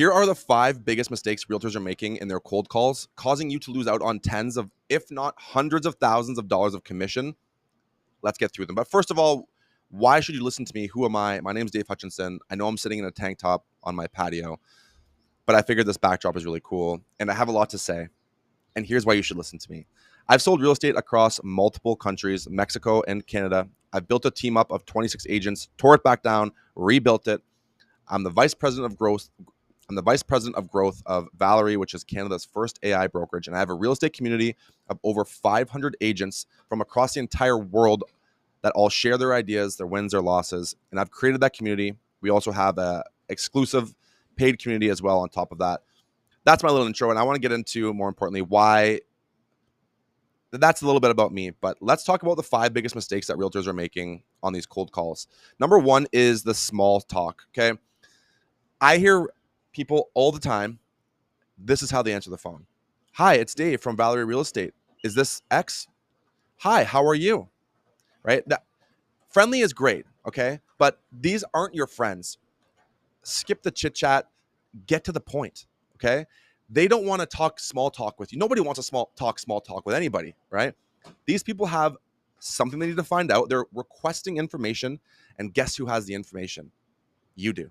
Here are the 5 biggest mistakes realtors are making in their cold calls, causing you to lose out on tens of, if not hundreds of thousands of dollars of commission. Let's get through them. But first of all, why should you listen to me? Who am I? My name is Dave Hutchinson. I know I'm sitting in a tank top on my patio, but I figured this backdrop is really cool and I have a lot to say. And here's why you should listen to me. I've sold real estate across multiple countries, Mexico and Canada. I've built a team up of 26 agents, tore it back down, rebuilt it. I'm the vice president of growth. I'm the vice president of growth of Valerie, which is Canada's first AI brokerage. And I have a real estate community of over 500 agents from across the entire world that all share their ideas, their wins, their losses. And I've created that community. We also have a exclusive paid community as well on top of that. That's my little intro. And I want to get into, more importantly, why. That's a little bit about me, but let's talk about the 5 biggest mistakes that realtors are making on these cold calls. Number 1 is the small talk. Okay. I hear people all the time. This is how they answer the phone. Hi, it's Dave from Valerie Real Estate. Is this X? Hi, how are you? Right? That friendly is great. Okay. But these aren't your friends. Skip the chit chat, get to the point. Okay. They don't want to talk small talk with you. Nobody wants to small talk with anybody, right? These people have something they need to find out. They're requesting information, and guess who has the information? You do,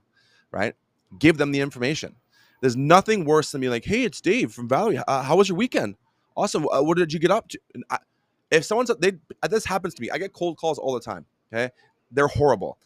right? Give them the information. There's nothing worse than being like, hey, it's Dave from Valerie. How was your weekend? Awesome. What did you get up to? If someone's, this happens to me. I get cold calls all the time, okay? They're horrible.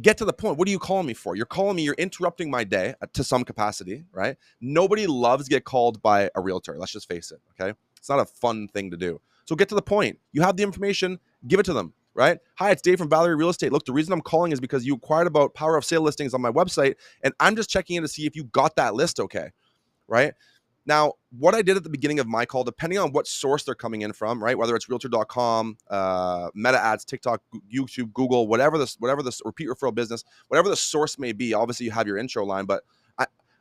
Get to the point. What are you calling me for? You're calling me, you're interrupting my day to some capacity, right? Nobody loves to get called by a realtor. Let's just face it, okay? It's not a fun thing to do. So get to the point. You have the information, give it to them, right? Hi, it's Dave from Valerie Real Estate. Look, the reason I'm calling is because you inquired about power of sale listings on my website, and I'm just checking in to see if you got that list okay, right? Now, what I did at the beginning of my call, depending on what source they're coming in from, right? Whether it's realtor.com, Meta ads, TikTok, YouTube, Google, whatever this repeat referral business, whatever the source may be. Obviously, you have your intro line, but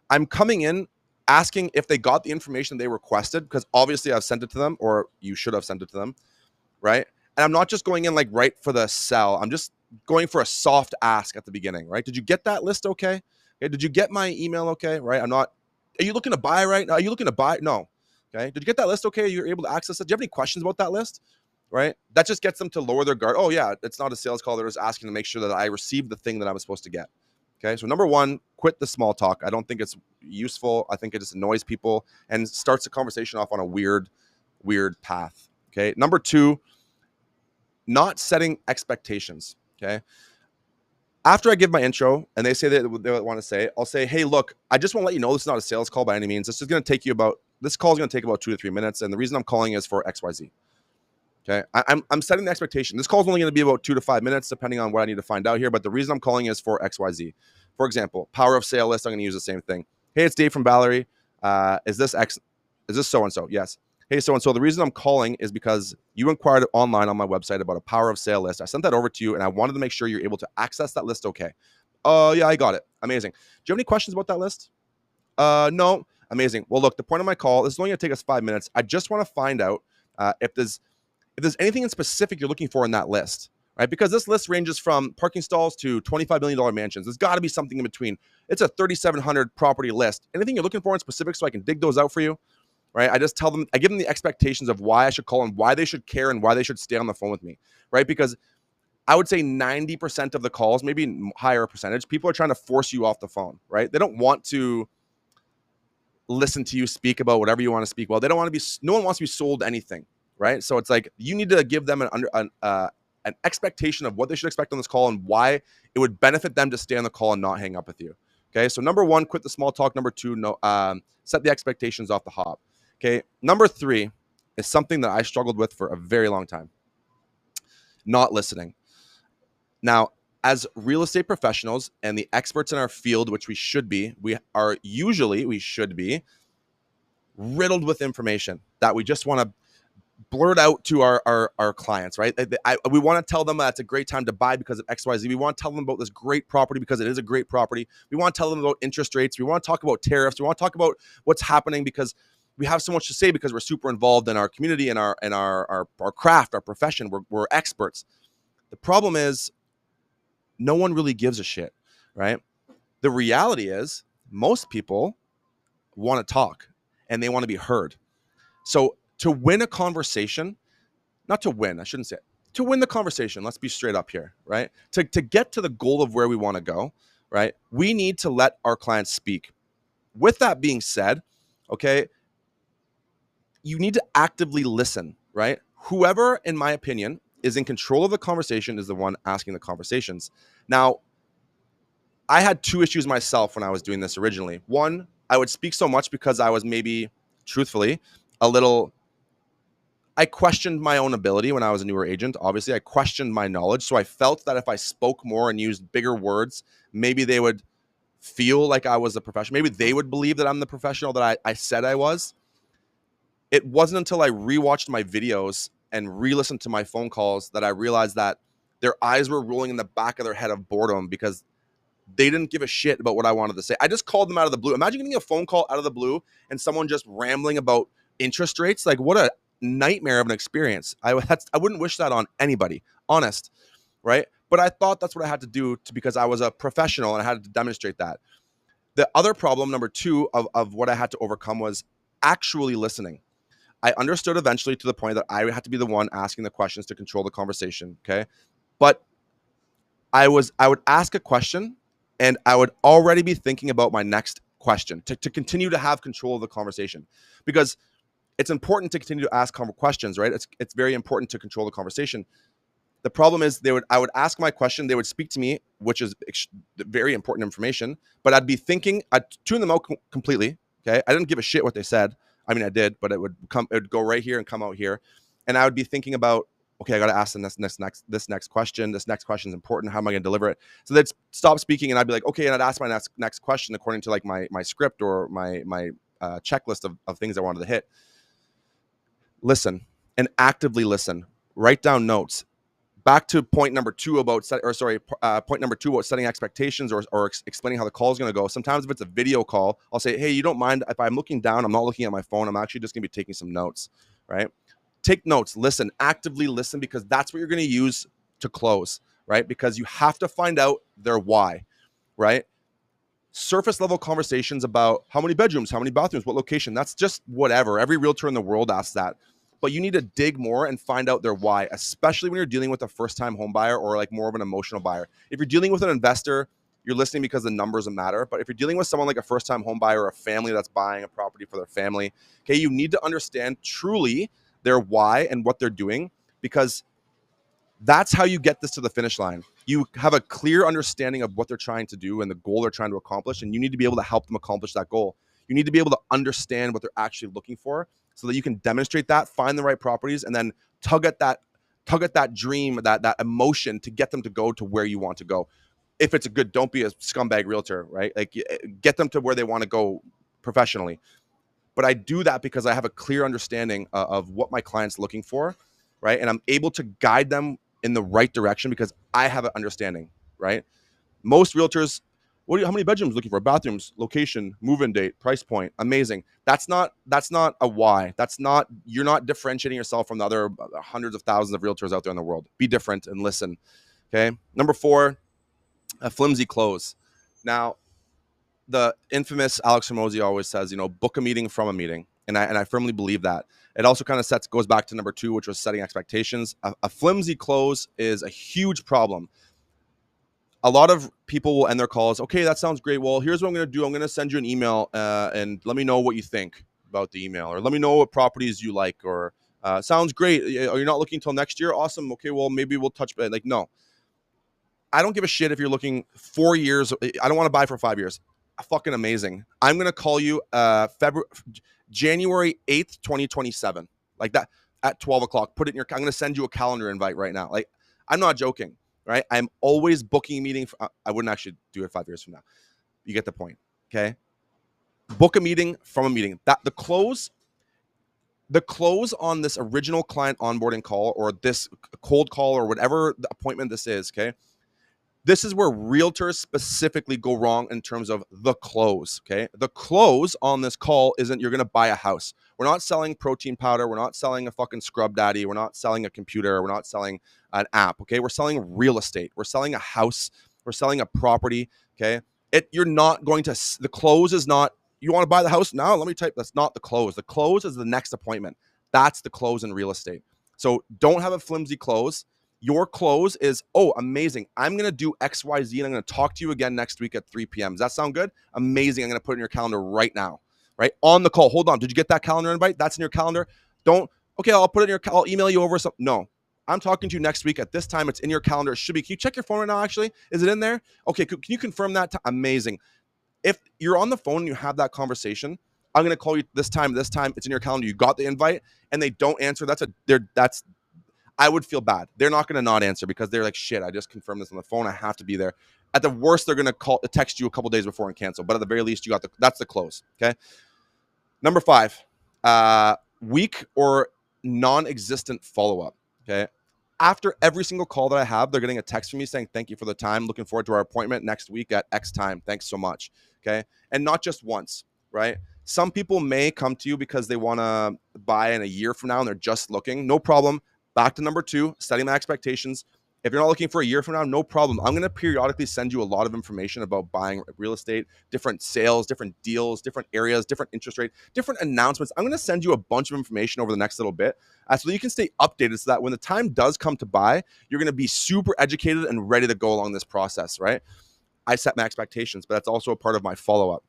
I'm coming in asking if they got the information they requested, because obviously I've sent it to them, or you should have sent it to them, right? And I'm not just going in like right for the sell. I'm just going for a soft ask at the beginning, right? Did you get that list okay? Did you get my email okay, right? Are you looking to buy right now? Are you looking to buy? No. Okay. Did you get that list okay? You're able to access it. Do you have any questions about that list? Right. That just gets them to lower their guard. Oh, yeah, it's not a sales call. They're just asking to make sure that I received the thing that I was supposed to get. Okay. So number 1, quit the small talk. I don't think it's useful. I think it just annoys people and starts the conversation off on a weird path. Okay. Number 2, not setting expectations. Okay. After I give my intro and they say that they want to say, I'll say, hey, look, I just want to let you know this is not a sales call by any means. This call is going to take about 2 to 3 minutes. And the reason I'm calling is for XYZ. Okay. I'm setting the expectation. This call is only going to be about 2 to 5 minutes, depending on what I need to find out here. But the reason I'm calling is for XYZ. For example, power of sale list. I'm going to use the same thing. Hey, it's Dave from Valerie. Is this so-and-so? Yes. Hey, so-and-so, the reason I'm calling is because you inquired online on my website about a power of sale list. I sent that over to you, and I wanted to make sure you're able to access that list okay. Oh, yeah, I got it. Amazing. Do you have any questions about that list? No. Amazing. Well, look, the point of my call, this is only going to take us 5 minutes. I just want to find out if there's anything in specific you're looking for in that list, right? Because this list ranges from parking stalls to $25 million mansions. There's got to be something in between. It's a 3,700 property list. Anything you're looking for in specific so I can dig those out for you? Right? I give them the expectations of why I should call and why they should care and why they should stay on the phone with me, right? Because I would say 90% of the calls, maybe higher percentage, people are trying to force you off the phone, right? They don't want to listen to you speak about whatever you want to speak. Well, no one wants to be sold anything, right? So it's like, you need to give them an expectation of what they should expect on this call and why it would benefit them to stay on the call and not hang up with you. Okay. So number 1, quit the small talk. Number 2, set the expectations off the hop. Okay. Number 3 is something that I struggled with for a very long time. Not listening. Now, as real estate professionals and the experts in our field, which we should be riddled with information that we just want to blurt out to our clients, right? We want to tell them that it's a great time to buy because of XYZ. We want to tell them about this great property because it is a great property. We want to tell them about interest rates. We want to talk about tariffs. We want to talk about what's happening because we have so much to say because we're super involved in our community and our craft, our profession. We're experts. The problem is no one really gives a shit, right? The reality is most people want to talk and they want to be heard. So to win a conversation, not to win, I shouldn't say it, to win the conversation, let's be straight up here, right? To get to the goal of where we want to go, right? We need to let our clients speak. With that being said, okay, you need to actively listen, right? Whoever, in my opinion, is in control of the conversation is the one asking the conversations. Now, I had two issues myself when I was doing this originally. One, I would speak so much because I was maybe, truthfully, a little, I questioned my own ability when I was a newer agent. Obviously, I questioned my knowledge. So I felt that if I spoke more and used bigger words, maybe they would feel like I was a professional. Maybe they would believe that I'm the professional that I said I was. It wasn't until I rewatched my videos and re-listened to my phone calls that I realized that their eyes were rolling in the back of their head of boredom because they didn't give a shit about what I wanted to say. I just called them out of the blue. Imagine getting a phone call out of the blue and someone just rambling about interest rates. Like, what a nightmare of an experience. I wouldn't wish that on anybody, honest, right? But I thought that's what I had to do because I was a professional and I had to demonstrate that. The other problem, number two, of what I had to overcome was actually listening. I understood eventually to the point that I had to be the one asking the questions to control the conversation. Okay. But I would ask a question and I would already be thinking about my next question to continue to have control of the conversation, because it's important to continue to ask questions, right? It's very important to control the conversation. The problem is I would ask my question, they would speak to me, which is very important information, but I'd be thinking, I'd tune them out completely. Okay. I didn't give a shit what they said. I mean, I did, but it would go right here and come out here. And I would be thinking about, okay, I got to ask this next question. This next question is important. How am I going to deliver it? So they'd stop speaking and I'd be like, okay. And I'd ask my next question according to like my script or my checklist of things I wanted to hit. Listen and actively listen. Write down notes. Back to point number two about point number two about setting expectations or explaining how the call is going to go. Sometimes if it's a video call, I'll say, hey, you don't mind if I'm looking down, I'm not looking at my phone. I'm actually just going to be taking some notes, right? Take notes, listen, actively listen, because that's what you're going to use to close, right? Because you have to find out their why, right? Surface level conversations about how many bedrooms, how many bathrooms, what location, that's just whatever. Every realtor in the world asks that. But you need to dig more and find out their why, especially when you're dealing with a first-time home buyer or like more of an emotional buyer. If you're dealing with an investor, you're listening because the numbers matter. But if you're dealing with someone like a first-time home buyer or a family that's buying a property for their family, okay, you need to understand truly their why and what they're doing, because that's how you get this to the finish line. You have a clear understanding of what they're trying to do and the goal they're trying to accomplish, and you need to be able to help them accomplish that goal. You need to be able to understand what they're actually looking for so that you can demonstrate that, find the right properties, and then tug at that dream, that emotion to get them to go to where you want to go. If it's a good, don't be a scumbag realtor, right? Like, get them to where they want to go professionally. But I do that because I have a clear understanding of what my client's looking for, right? And I'm able to guide them in the right direction because I have an understanding, right? Most realtors, how many bedrooms looking for? Bathrooms, location, move-in date, price point. Amazing. That's not a why. You're not differentiating yourself from the other hundreds of thousands of realtors out there in the world. Be different and listen. Okay. Number 4, a flimsy close. Now, the infamous Alex Hormozi always says, book a meeting from a meeting. And I firmly believe that. It also kind of goes back to number 2, which was setting expectations. A flimsy close is a huge problem. A lot of people will end their calls. Okay, that sounds great. Well, here's what I'm going to do. I'm going to send you an email and let me know what you think about the email, or let me know what properties you like, or sounds great. Are you not looking until next year? Awesome. Okay, well, maybe we'll touch base. Like, no, I don't give a shit if you're looking 4 years. I don't want to buy for 5 years. Fucking amazing. I'm going to call you January 8th, 2027. Like that at 12 o'clock. Put it in your, I'm going to send you a calendar invite right now. Like, I'm not joking, right? I'm always booking a meeting. I wouldn't actually do it 5 years from now. You get the point. Okay. Book a meeting from a meeting. That the close on this original client onboarding call or this cold call or whatever the appointment this is. Okay. This is where realtors specifically go wrong in terms of the close, okay? The close on this call isn't you're going to buy a house. We're not selling protein powder. We're not selling a fucking scrub daddy. We're not selling a computer. We're not selling an app, okay? We're selling real estate. We're selling a house. We're selling a property, okay? You're not going to, the close is not, you want to buy the house now, let me type, that's not the close. The close is the next appointment. That's the close in real estate. So don't have a flimsy close. Your close is, oh, amazing, I'm going to do XYZ and I'm going to talk to you again next week at 3 p.m. Does that sound good? Amazing. I'm going to put it in your calendar right now, right on the call. Hold on, did you get that calendar invite? That's in your calendar. Don't, okay, I'll put it in your, I'll email you over something. No, I'm talking to you next week at this time. It's in your calendar. It should be. Can you check your phone right now? Actually, is it in there? Okay, can you confirm that? Amazing. If you're on the phone and you have that conversation, I'm going to call you this time. This time, it's in your calendar. You got the invite, and they don't answer. That's. I would feel bad. They're not going to not answer because they're like, shit, I just confirmed this on the phone. I have to be there. At the worst, they're going to text you a couple days before and cancel. But at the very least, that's the close. Okay. Number 5, weak or non-existent follow-up. Okay. After every single call that I have, they're getting a text from me saying, thank you for the time. Looking forward to our appointment next week at X time. Thanks so much. Okay. And not just once, right? Some people may come to you because they want to buy in a year from now and they're just looking. No problem. Back to number 2, setting my expectations. If you're not looking for a year from now, no problem. I'm going to periodically send you a lot of information about buying real estate, different sales, different deals, different areas, different interest rate, different announcements. I'm going to send you a bunch of information over the next little bit so that you can stay updated so that when the time does come to buy, you're going to be super educated and ready to go along this process, right? I set my expectations, but that's also a part of my follow-up.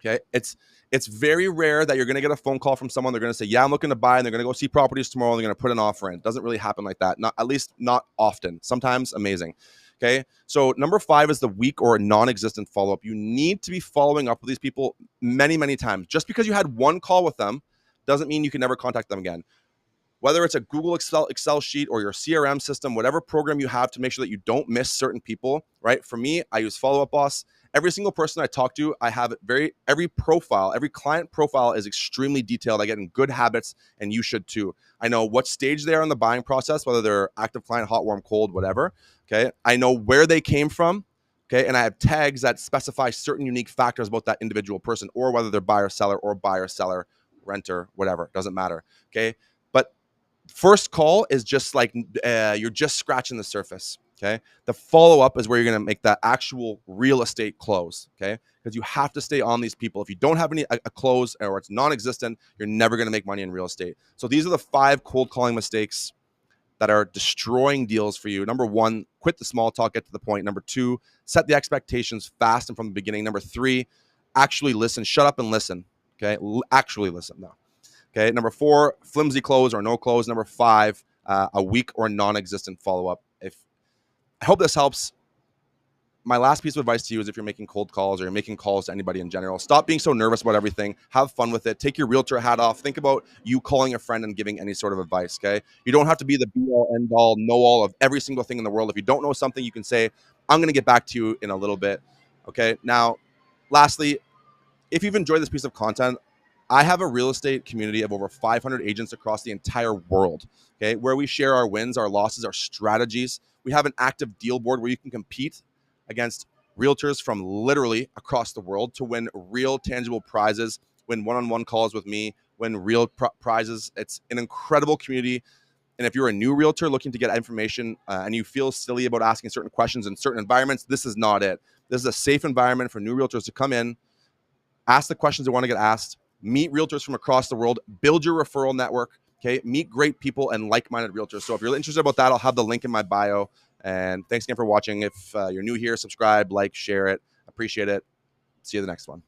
Okay. It's very rare that you're going to get a phone call from someone. They're going to say, yeah, I'm looking to buy, and they're going to go see properties tomorrow and they're going to put an offer in. It doesn't really happen like that. Not, at least not often. Sometimes amazing. Okay. So number 5 is the weak or non-existent follow-up. You need to be following up with these people many, many times. Just because you had one call with them doesn't mean you can never contact them again. Whether it's a Google Excel sheet or your CRM system, whatever program you have to make sure that you don't miss certain people, right? For me, I use Follow Up Boss. Every single person I talk to, I have every profile, every client profile is extremely detailed. I get in good habits, and you should too. I know what stage they are in the buying process, whether they're active client, hot, warm, cold, whatever. Okay. I know where they came from. Okay. And I have tags that specify certain unique factors about that individual person, or whether they're buyer, seller, renter, whatever. Doesn't matter. Okay. But first call is just like you're just scratching the surface. Okay. The follow up is where you're going to make that actual real estate close. Okay. Because you have to stay on these people. If you don't have a close or it's non existent, you're never going to make money in real estate. So these are the 5 cold calling mistakes that are destroying deals for you. Number 1, quit the small talk, get to the point. Number 2, set the expectations fast and from the beginning. Number 3, actually listen. Shut up and listen. Okay. Actually listen. No. Okay. Number 4, flimsy close or no close. Number 5, a weak or non-existent follow-up. I hope this helps. My last piece of advice to you is if you're making cold calls or you're making calls to anybody in general, stop being so nervous about everything. Have fun with it. Take your realtor hat off. Think about you calling a friend and giving any sort of advice, okay? You don't have to be the be-all, end-all, know-all of every single thing in the world. If you don't know something, you can say, I'm going to get back to you in a little bit, okay? Now, lastly, if you've enjoyed this piece of content, I have a real estate community of over 500 agents across the entire world, okay, where we share our wins, our losses, our strategies. We have an active deal board where you can compete against realtors from literally across the world to win real tangible prizes, win one-on-one calls with me, win real prizes. It's an incredible community. And if you're a new realtor looking to get information and you feel silly about asking certain questions in certain environments, this is not it. This is a safe environment for new realtors to come in, ask the questions they want to get asked, meet realtors from across the world, build your referral network, okay? Meet great people and like-minded realtors. So if you're interested about that, I'll have the link in my bio. And thanks again for watching. If you're new here, subscribe, like, share it. Appreciate it. See you the next one.